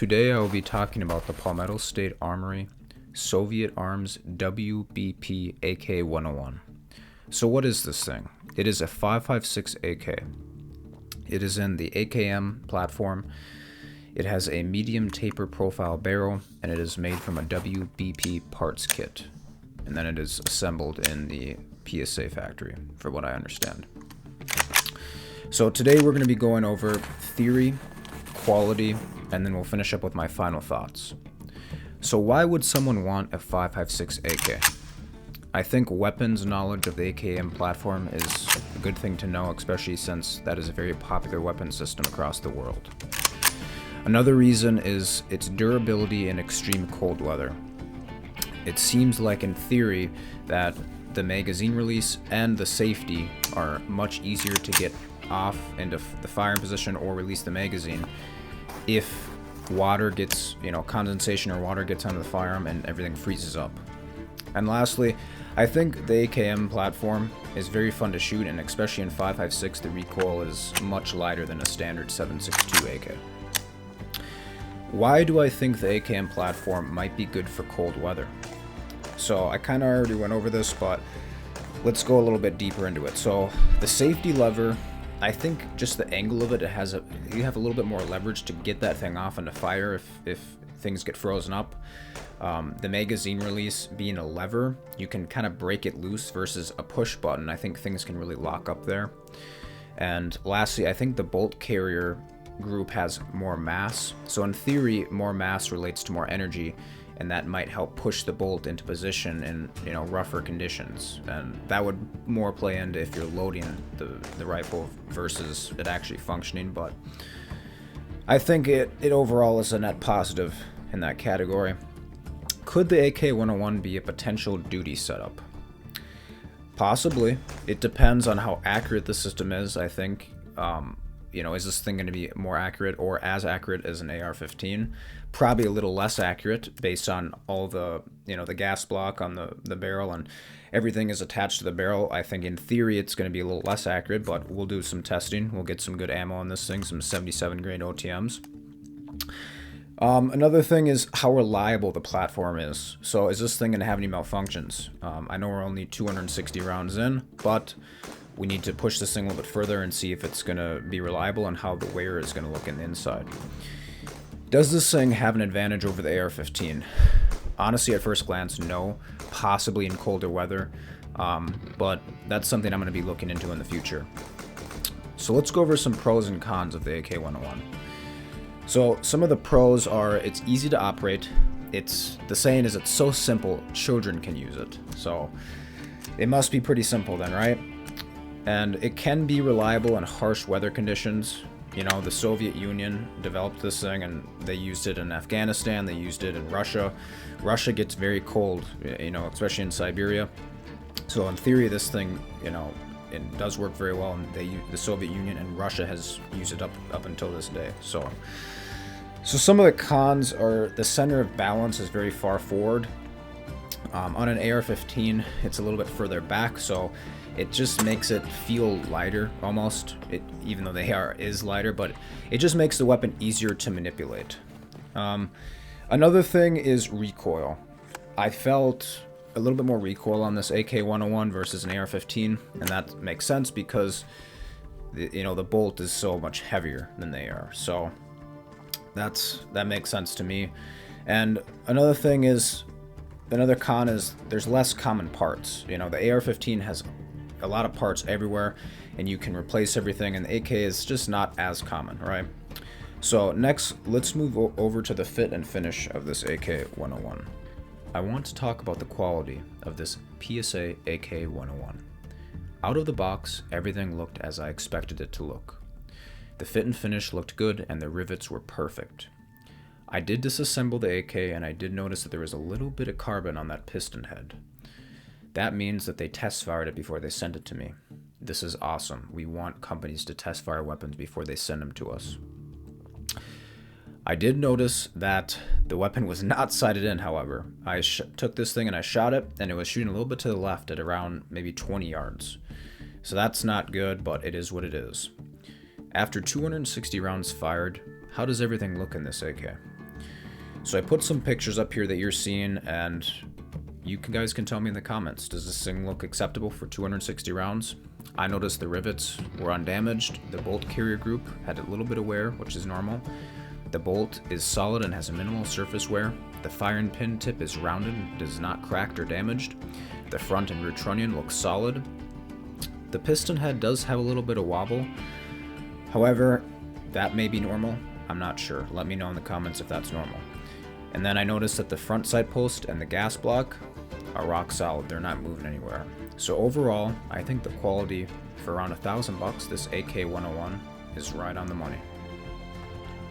Today I will be talking about the Palmetto State Armory Soviet Arms WBP AK-101. So what is this thing? It is a 5.56 AK. It is in the AKM platform. It has a medium taper profile barrel, and it is made from a WBP parts kit. And then it is assembled in the PSA factory, for what I understand. So today we're going to be going over theory, quality, and then we'll finish up with my final thoughts. So why would someone want a 5.56 AK? I think weapons knowledge of the AKM platform is a good thing to know, especially since that is a very popular weapon system across the world. Another reason is its durability in extreme cold weather. It seems like in theory that the magazine release and the safety are much easier to get off into the firing position or release the magazine if water gets, condensation or water gets onto the firearm and everything freezes up. And lastly, I think the AKM platform is very fun to shoot, and especially in 5.56 the recoil is much lighter than a standard 7.62 AK. Why do I think the AKM platform might be good for cold weather? So I kind of already went over this, but let's go a little bit deeper into it. So the safety lever, I think just the angle of it, you have a little bit more leverage to get that thing off into fire if things get frozen up. The magazine release being a lever, you can kind of break it loose versus a push button. I think things can really lock up there. And lastly, I think the bolt carrier group has more mass. So in theory, more mass relates to more energy, and that might help push the bolt into position in rougher conditions. And that would more play into if you're loading the rifle versus it actually functioning. But I think it overall is a net positive in that category. Could the AK-101 be a potential duty setup? Possibly. It depends on how accurate the system is, I think. Is this thing going to be more accurate or as accurate as an AR-15? Probably a little less accurate based on all the gas block on the barrel and everything is attached to the barrel. I think in theory it's going to be a little less accurate, but we'll do some testing. We'll get some good ammo on this thing, some 77 grade OTMs. Another thing is how reliable the platform is. So is this thing going to have any malfunctions? I know we're only 260 rounds in, but we need to push this thing a little bit further and see if it's going to be reliable and how the wear is going to look in the inside. Does this thing have an advantage over the AR-15? Honestly, at first glance, no. Possibly in colder weather, but that's something I'm going to be looking into in the future. So let's go over some pros and cons of the AK-101. So some of the pros are it's easy to operate. The saying is it's so simple, children can use it. So it must be pretty simple then, right? And it can be reliable in harsh weather conditions. The Soviet Union developed this thing and they used it in Afghanistan, they used it in Russia. Russia gets very cold, especially in Siberia. So in theory, this thing, it does work very well, and the Soviet Union and Russia has used it up until this day. So some of the cons are the center of balance is very far forward. On an AR-15, it's a little bit further back, so it just makes it feel lighter almost, even though the AR is lighter, but it just makes the weapon easier to manipulate. Another thing is recoil. I felt a little bit more recoil on this AK-101 versus an AR-15, and that makes sense because the bolt is so much heavier than the AR, so that makes sense to me. And another con is there's less common parts. The AR-15 has a lot of parts everywhere and you can replace everything, and the AK is just not as common, right? So next, let's move over to the fit and finish of this AK-101. I want to talk about the quality of this PSA AK-101. Out of the box, everything looked as I expected it to look. The fit and finish looked good and the rivets were perfect. I did disassemble the AK and I did notice that there was a little bit of carbon on that piston head. That means that they test fired it before they sent it to me. This is awesome. We want companies to test fire weapons before they send them to us. I did notice that the weapon was not sighted in, however. I took this thing and I shot it, and it was shooting a little bit to the left at around maybe 20 yards. So that's not good, but it is what it is. After 260 rounds fired, how does everything look in this AK? So I put some pictures up here that you're seeing, and you guys can tell me in the comments, does this thing look acceptable for 260 rounds? I noticed the rivets were undamaged. The bolt carrier group had a little bit of wear, which is normal. The bolt is solid and has a minimal surface wear. The firing pin tip is rounded and is not cracked or damaged. The front and rear trunnion looks solid. The piston head does have a little bit of wobble. However, that may be normal. I'm not sure. Let me know in the comments if that's normal. And then I noticed that the front side post and the gas block are rock solid. They're not moving anywhere. So overall, I think the quality for around $1,000, this AK-101 is right on the money.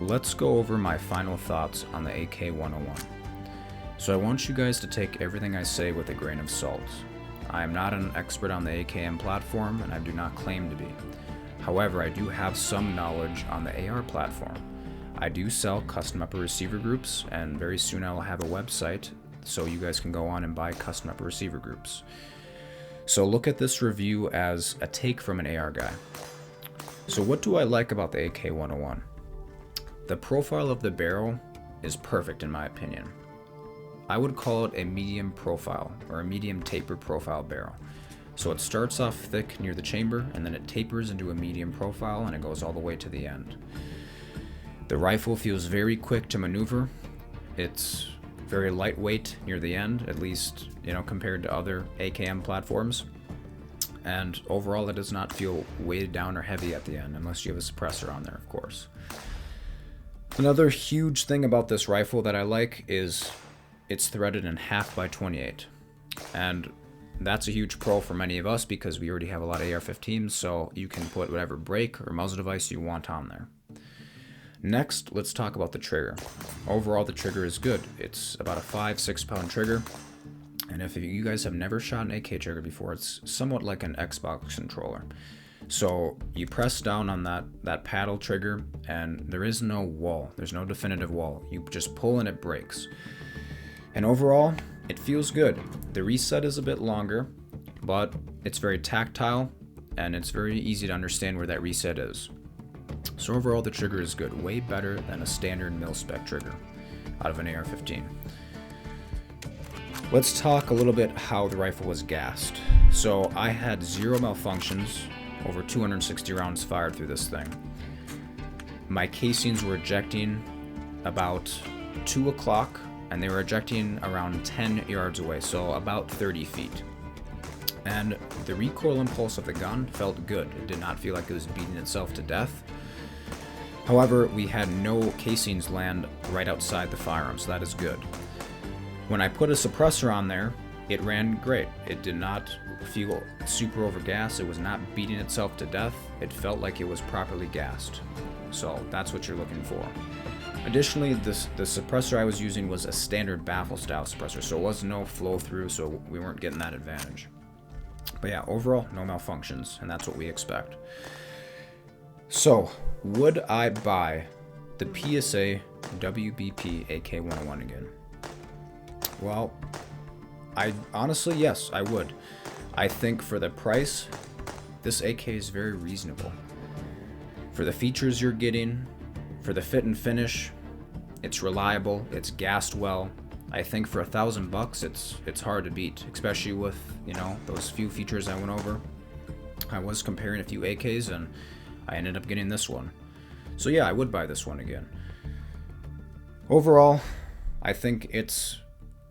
Let's go over my final thoughts on the AK-101. So I want you guys to take everything I say with a grain of salt. I am not an expert on the AKM platform, and I do not claim to be. However, I do have some knowledge on the AR platform. I do sell custom upper receiver groups, and very soon I will have a website so you guys can go on and buy custom upper receiver groups. So look at this review as a take from an AR guy. So what do I like about the AK-101? The profile of the barrel is perfect in my opinion. I would call it a medium profile or a medium taper profile barrel. So it starts off thick near the chamber and then it tapers into a medium profile and it goes all the way to the end. The rifle feels very quick to maneuver. It's very lightweight near the end, at least, compared to other AKM platforms. And overall, it does not feel weighted down or heavy at the end, unless you have a suppressor on there, of course. Another huge thing about this rifle that I like is it's threaded in 1/2x28. And that's a huge pro for many of us because we already have a lot of AR-15s, so you can put whatever brake or muzzle device you want on there. Next, let's talk about the trigger. Overall, the trigger is good. It's about a 5-6 pound trigger. And if you guys have never shot an AK trigger before, it's somewhat like an Xbox controller. So you press down on that paddle trigger and there is no wall. There's no definitive wall. You just pull and it breaks. And overall, it feels good. The reset is a bit longer, but it's very tactile and it's very easy to understand where that reset is. So overall, the trigger is good, way better than a standard mil-spec trigger out of an AR-15. Let's talk a little bit how the rifle was gassed. So I had 0 malfunctions, over 260 rounds fired through this thing. My casings were ejecting about 2 o'clock, and they were ejecting around 10 yards away, so about 30 feet. And the recoil impulse of the gun felt good. It did not feel like it was beating itself to death. However, we had no casings land right outside the firearm, so that is good. When I put a suppressor on there, it ran great. It did not feel super overgassed. It was not beating itself to death. It felt like it was properly gassed. So that's what you're looking for. Additionally, the suppressor I was using was a standard baffle style suppressor, so it was no flow through, so we weren't getting that advantage. But yeah, overall, no malfunctions, and that's what we expect. So, would I buy the PSA WBP AK-101 again? Well, honestly, yes, I would. I think for the price, this AK is very reasonable. For the features you're getting, for the fit and finish, it's reliable, it's gassed well. I think for $1,000, it's hard to beat, especially with, those few features I went over. I was comparing a few AKs and I ended up getting this one. So yeah, I would buy this one again. Overall, I think it's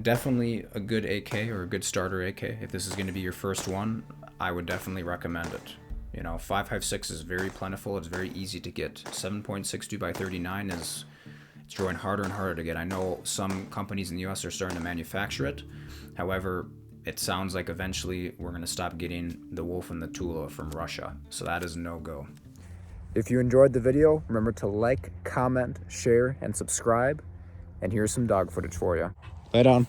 definitely a good AK or a good starter AK. If this is going to be your first one, I would definitely recommend it. 5.56 is very plentiful. It's very easy to get. 7.62x39 it's growing harder and harder to get. I know some companies in the US are starting to manufacture it. However, it sounds like eventually we're going to stop getting the Wolf and the Tula from Russia. So that is no-go. If you enjoyed the video, remember to like, comment, share, and subscribe. And here's some dog footage for you. Right on.